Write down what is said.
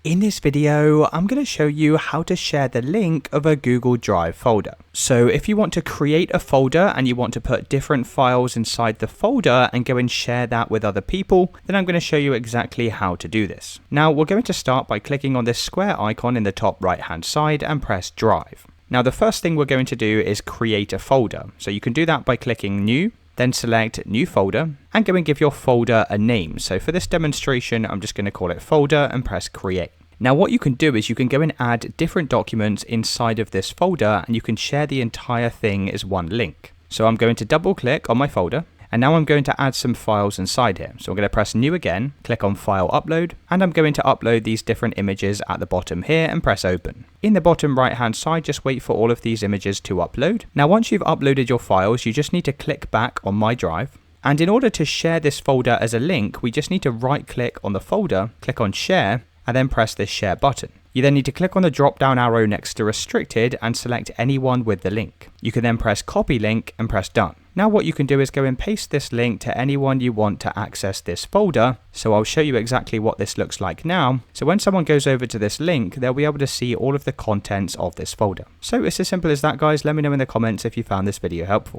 In this video, I'm going to show you how to share the link of a Google Drive folder. So if you want to create a folder and you want to put different files inside the folder and go and share that with other people, then I'm going to show you exactly how to do this. Now we're going to start by clicking on this square icon in the top right hand side and press Drive. Now the first thing we're going to do is create a folder. So you can do that by clicking New, then select New Folder and go and give your folder a name. So for this demonstration, I'm just going to call it Folder and press Create. Now what you can do is you can go and add different documents inside of this folder and you can share the entire thing as one link. So I'm going to double click on my folder and now I'm going to add some files inside here. So I'm going to press New again, click on File Upload, and I'm going to upload these different images at the bottom here and press Open. In the bottom right hand side, just wait for all of these images to upload. Now once you've uploaded your files, you just need to click back on My Drive. And in order to share this folder as a link, we just need to right click on the folder, click on Share, and then press this Share button. You then need to click on the drop down arrow next to Restricted and select anyone with the link. You can then press Copy Link and press Done. Now what you can do is go and paste this link to anyone you want to access this folder. So I'll show you exactly what this looks like now. So when someone goes over to this link, they'll be able to see all of the contents of this folder. So it's as simple as that, guys. Let me know in the comments if you found this video helpful.